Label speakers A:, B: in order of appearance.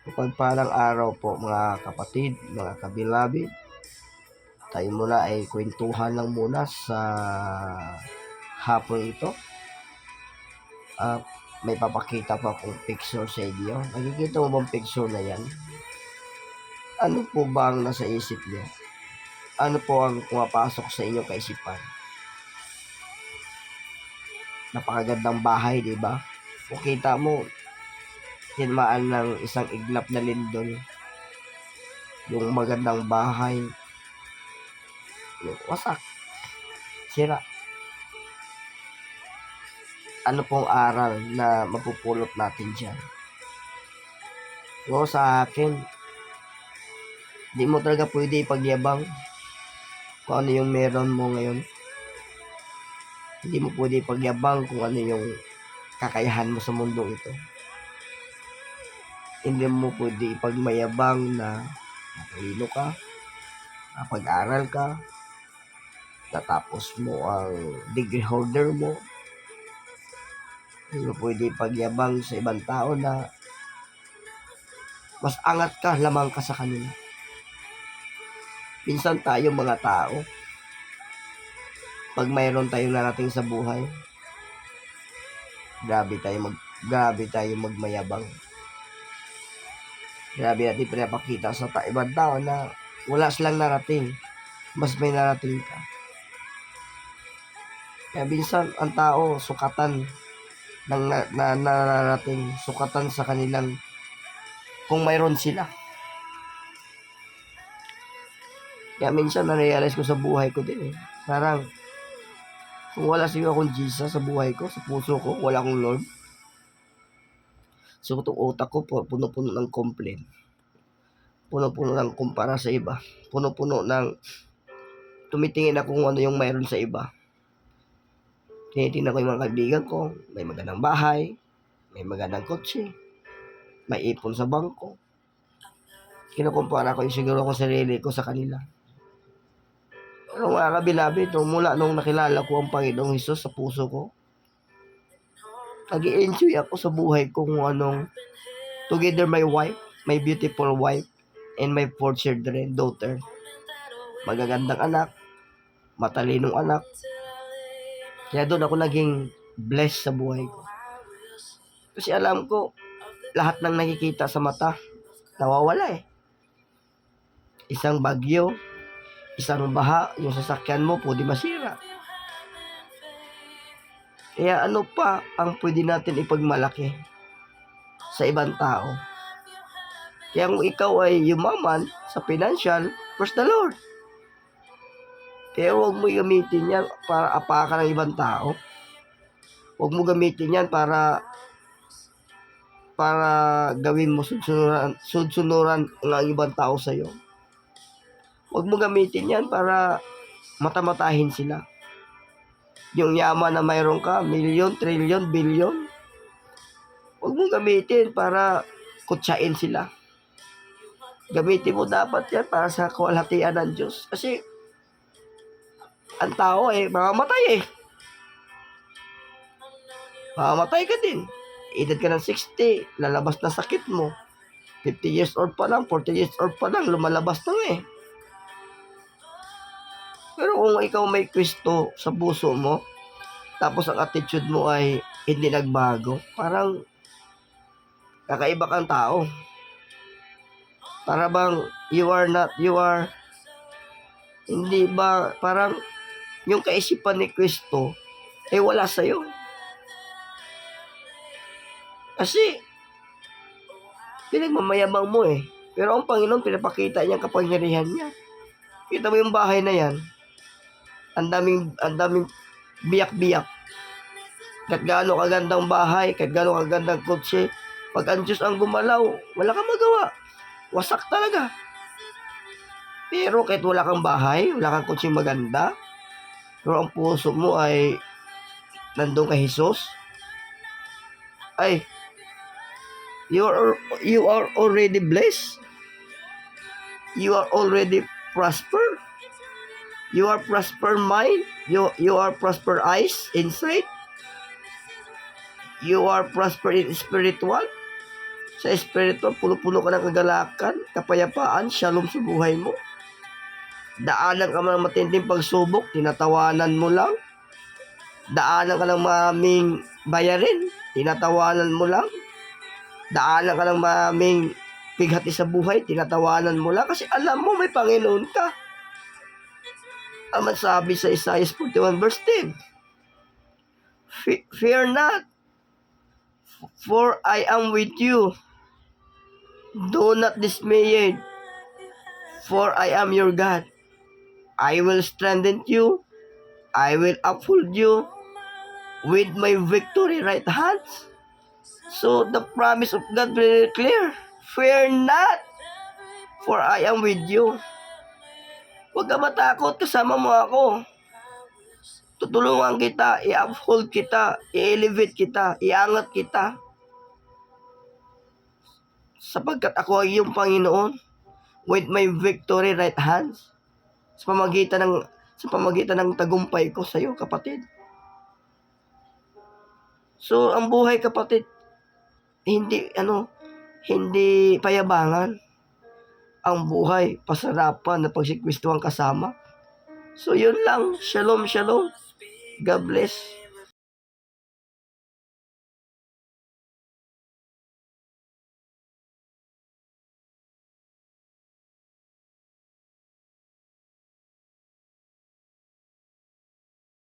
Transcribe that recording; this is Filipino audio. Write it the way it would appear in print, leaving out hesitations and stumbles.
A: Mapagpalang araw po mga kapatid, mga kabilabid. Tayo muna ay kwentuhan lang muna sa hapon ito. May papakita pa akong picture sa inyo. Nakikita mo bang picture na yan? Ano po ba ang nasa isip niyo? Ano po ang pumapasok sa inyong kaisipan? Napakagandang bahay, di ba? Kung kita mo, tinmaan ng isang iglap na lindol. Yung magandang bahay, wasak, sira. Ano pong aral na mapupulot natin dyan? Sa akin, di mo talaga pwede ipagyabang kung ano yung meron mo ngayon. Hindi mo pwede ipagyabang kung ano yung kakayahan mo sa mundong ito. Hindi mo pwede ipagmayabang na matalino ka, napag-aral ka, natapos mo ang degree holder mo. Hindi mo pwede ipagyabang sa ibang tao na mas angat ka, lamang ka sa kanila. Minsan tayo mga tao, pag mayroon tayong narating sa buhay, grabe tayo magmayabang. Grabe natin pinapakita sa ibang tao na wala silang narating, mas may narating ka. Kaya minsan ang tao sukatan ng nararating, sukatan sa kanilang kung mayroon sila. Kaya minsan na-realize ko sa buhay ko din parang kung wala siguro akong Jesus sa buhay ko, sa puso ko, wala akong Lord. So itong utak ko puno-puno ng complaint. Puno-puno ng kumpara sa iba. Puno-puno ng tumitingin ako kung ano yung mayroon sa iba. Tinitingnan ko yung mga kaibigan ko, may magandang bahay, may magandang kotse, may ipon sa bangko. Kinukumpara ko yung siguro ko sarili ko sa kanila. Pero mga kabilabid, mula nung nakilala ko ang Panginoong Hesus sa puso ko, nag-i-enjoy ako sa buhay ko kung anong together my wife, my beautiful wife, and my 4 children, daughter. Magagandang anak, matalinong anak. Kaya doon ako naging blessed sa buhay ko. Kasi alam ko, lahat ng nakikita sa mata, nawawala Isang bagyo, isang baha, yung sasakyan mo, pwede masira. Kaya ano pa ang pwede natin ipagmalaki sa ibang tao? Kaya kung ikaw ay yumaman sa financial, praise the Lord. Kaya huwag mo gamitin yan para apakan ng ibang tao. Huwag mo gamitin yan para gawin mo sudsunuran ng ibang tao sa'yo. Huwag mo gamitin yan para matamatahin sila. Yung yaman na mayroon ka, milyon, trilyon, bilyon, huwag mo gamitin para kutsain sila. Gamitin mo dapat yan para sa kaluwalhatian ng Diyos. Kasi ang tao mamamatay Mamamatay ka din. Edad ka ng 60, lalabas na sakit mo. 50 years old pa lang, 40 years old pa lang, lumalabas na Pero kung ikaw may Kristo sa puso mo, tapos ang attitude mo ay hindi nagbago, parang kakaiba kang tao. Para bang hindi ba, parang yung kaisipan ni Kristo ay wala sa'yo. Kasi, pinagmamayabang mo Pero ang Panginoon, pinapakita niya ang kapangyarihan niya. Kita mo yung bahay na yan, ang daming biyak-biyak. Kahit gaano kagandang bahay, kahit gaano kagandang kotse, pag ang Diyos ang gumalaw, wala kang magawa. Wasak talaga. Pero kahit wala kang bahay, wala kang kotse maganda, pero ang puso mo ay nandun kay Jesus, ay, you are already blessed. You are already prosper. You are prosper mind. You are prosper eyes inside. You are prosper in spiritual. Sa espiritu, puno-puno ka ng kagalakan, kapayapaan, shalom sa buhay mo. Daanan ka ng matinding pagsubok, tinatawanan mo lang. Daanan ka ng maraming bayarin, tinatawanan mo lang. Daanan ka ng maraming pighati sa buhay, tinatawanan mo lang. Kasi alam mo, may Panginoon ka. Ang sabi sa Isaiah 41 verse 10, Fear not, for I am with you. Do not dismay, for I am your God. I will strengthen you. I will uphold you with my victory right hands. So the promise of God very clear. Fear not, for I am with you. Huwag ka matakot, kasama mo ako. Tutulungan kita, i-uphold kita, i-elevate kita, iangat kita. Sapagkat ako ay iyong Panginoon with my victory right hands. Sa pamagitan ng tagumpay ko sa iyo, kapatid. So, ang buhay, kapatid, hindi payabangan. Ang buhay, pasarapan na pagsikwisto ang kasama. So, yun lang. Shalom, shalom. God bless.